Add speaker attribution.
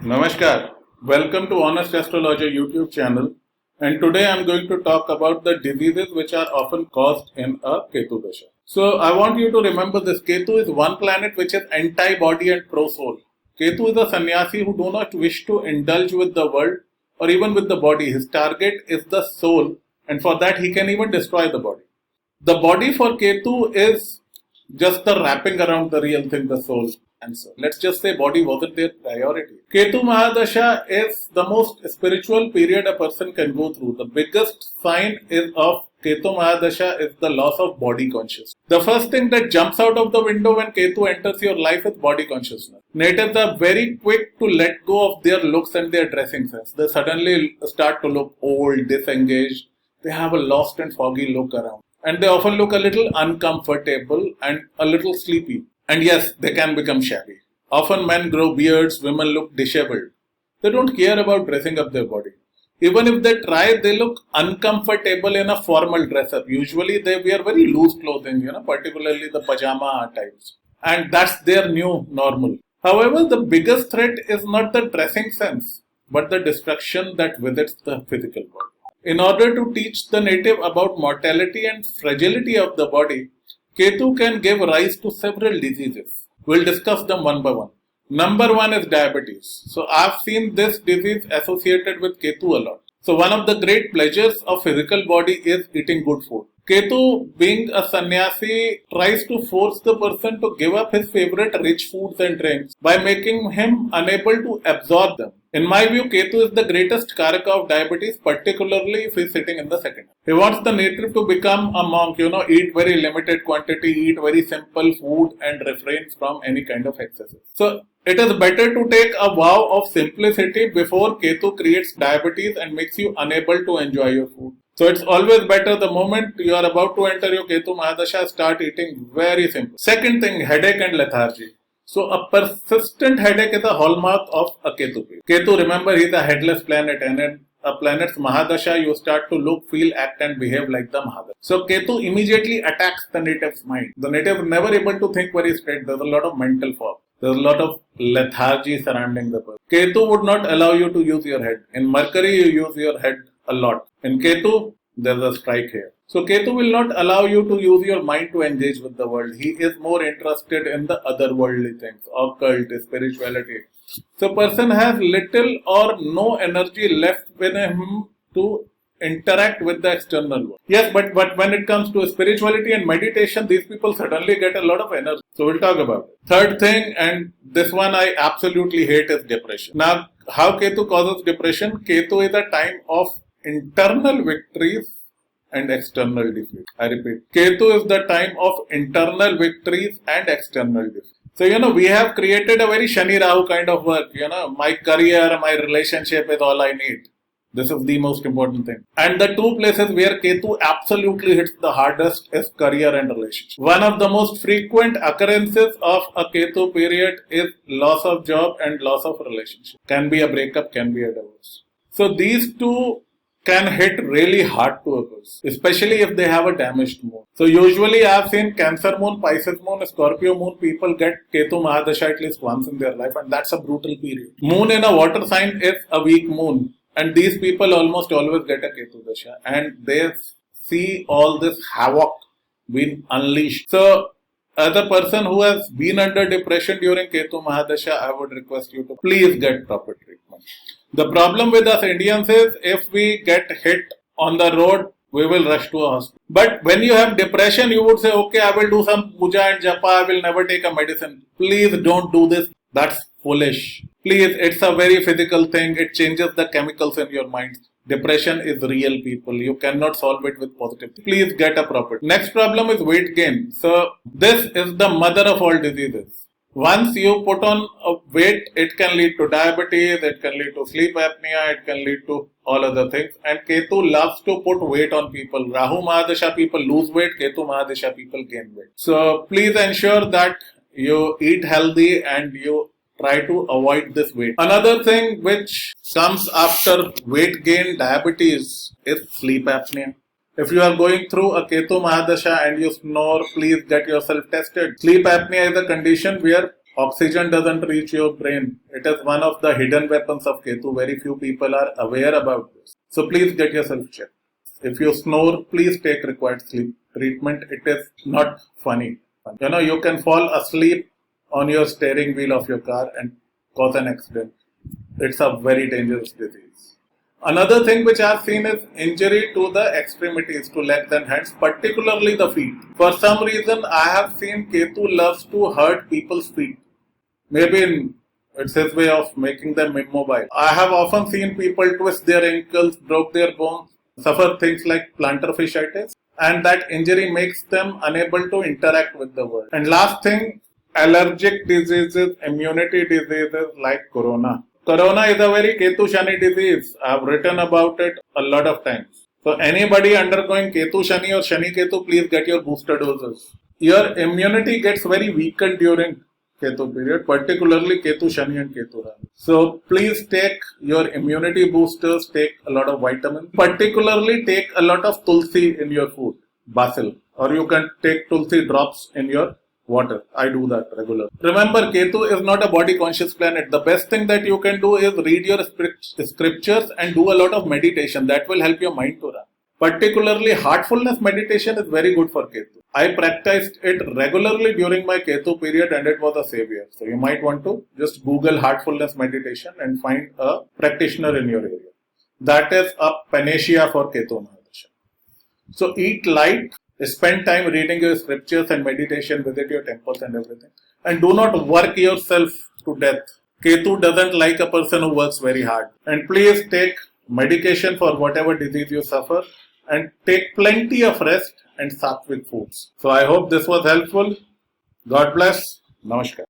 Speaker 1: Namaskar. Welcome to Honest Astrologer YouTube channel. And today I'm going to talk about the diseases which are often caused in a Ketu Dasha. So I want you to remember this. Ketu is one planet which is anti-body and pro-soul. Ketu is a sannyasi who do not wish to indulge with the world or even with the body. His target is the soul, and for that he can even destroy the body. The body for Ketu is just the wrapping around the real thing, the soul. Answer. Let's just say body wasn't their priority. Ketu Mahadasha is the most spiritual period a person can go through. The biggest sign of Ketu Mahadasha is the loss of body consciousness. The first thing that jumps out of the window when Ketu enters your life is body consciousness. Natives are very quick to let go of their looks and their dressing sense. They suddenly start to look old, disengaged. They have a lost and foggy look around. And they often look a little uncomfortable and a little sleepy. And yes, they can become shabby. Often men grow beards, women look disheveled. They don't care about dressing up their body. Even if they try, they look uncomfortable in a formal dress up. Usually they wear very loose clothing, particularly the pajama types. And that's their new normal. However, the biggest threat is not the dressing sense, but the destruction that visits the physical body. In order to teach the native about mortality and fragility of the body, Ketu can give rise to several diseases. We'll discuss them one by one. Number one is diabetes. So I've seen this disease associated with Ketu a lot. So one of the great pleasures of physical body is eating good food. Ketu, being a sannyasi, tries to force the person to give up his favorite rich foods and drinks by making him unable to absorb them. In my view, Ketu is the greatest karaka of diabetes, particularly if he is sitting in the second. He wants the native to become a monk, eat very limited quantity, eat very simple food and refrain from any kind of excesses. So it is better to take a vow of simplicity before Ketu creates diabetes and makes you unable to enjoy your food. So it's always better the moment you are about to enter your Ketu Mahadasha, start eating very simple. Second thing, headache and lethargy. So a persistent headache is a hallmark of a Ketu period. Ketu, remember, he is a headless planet, and in a planet's Mahadasha, you start to look, feel, act and behave like the Mahadasha. So Ketu immediately attacks the native's mind. The native is never able to think very straight. There's a lot of mental fog. There's a lot of lethargy surrounding the person. Ketu would not allow you to use your head. In Mercury, you use your head a lot. In Ketu, there's a strike here. So Ketu will not allow you to use your mind to engage with the world. He is more interested in the otherworldly things, occult, spirituality. So person has little or no energy left within him to interact with the external world. Yes, but when it comes to spirituality and meditation, these people suddenly get a lot of energy. So we'll talk about it. Third thing, and this one I absolutely hate, is depression. Now, how Ketu causes depression? Ketu is a time of internal victories and external defeat. I repeat, Ketu is the time of internal victories and external defeat. So, we have created a very Shani Rahu kind of work. My career, my relationship is all I need. This is the most important thing. And the two places where Ketu absolutely hits the hardest is career and relationship. One of the most frequent occurrences of a Ketu period is loss of job and loss of relationship. Can be a breakup, can be a divorce. So these two can hit really hard to a person, especially if they have a damaged moon. So usually I have seen Cancer moon, Pisces moon, Scorpio moon, people get Ketu Mahadasha at least once in their life, and that's a brutal period. Moon in a water sign is a weak moon, and these people almost always get a Ketu Dasha, and they see all this havoc being unleashed. So as a person who has been under depression during Ketu Mahadasha, I would request you to please get proper treatment. The problem with us Indians is if we get hit on the road, we will rush to a hospital. But when you have depression, you would say, okay, I will do some puja and japa, I will never take a medicine. Please don't do this. That's foolish. Please, it's a very physical thing. It changes the chemicals in your mind. Depression is real, people. You cannot solve it with positivity. Please get a proper. Next problem is weight gain. So this is the mother of all diseases. Once you put on a weight, it can lead to diabetes, it can lead to sleep apnea, it can lead to all other things. And Ketu loves to put weight on people. Rahu Mahadasha people lose weight, Ketu Mahadasha people gain weight. So please ensure that you eat healthy and you try to avoid this weight. Another thing which comes after weight gain, diabetes, is sleep apnea. If you are going through a Ketu Mahadasha and you snore, please get yourself tested. Sleep apnea is a condition where Oxygen doesn't reach your brain. It is one of the hidden weapons of Ketu. Very few people are aware about this. So please get yourself checked. If you snore, please take required sleep treatment. It is not funny. You can fall asleep on your steering wheel of your car and cause an accident. It's a very dangerous disease. Another thing which I have seen is injury to the extremities, to legs and hands, particularly the feet. For some reason, I have seen Ketu loves to hurt people's feet. Maybe it's his way of making them immobile. I have often seen people twist their ankles, broke their bones, suffer things like plantar fasciitis, and that injury makes them unable to interact with the world. And last thing, allergic diseases, immunity diseases like corona. Corona is a very Ketu Shani disease. I have written about it a lot of times. So anybody undergoing Ketu Shani or Shani Ketu, please get your booster doses. Your immunity gets very weakened during Ketu period, particularly Ketu Shani and Ketu Rahu. So please take your immunity boosters, take a lot of vitamins, particularly take a lot of tulsi in your food, basil, or you can take tulsi drops in your water. I do that regularly. Remember, Ketu is not a body conscious planet. The best thing that you can do is read your scriptures and do a lot of meditation. That will help your mind to run. Particularly heartfulness meditation is very good for Ketu. I practiced it regularly during my Ketu period and it was a savior. So you might want to just Google heartfulness meditation and find a practitioner in your area. That is a panacea for Ketu Mahadasha. So eat light, spend time reading your scriptures and meditation, visit your temples and everything. And do not work yourself to death. Ketu doesn't like a person who works very hard. And please take medication for whatever disease you suffer and take plenty of rest and sattvic foods. So I hope this was helpful. God bless. Namaskar.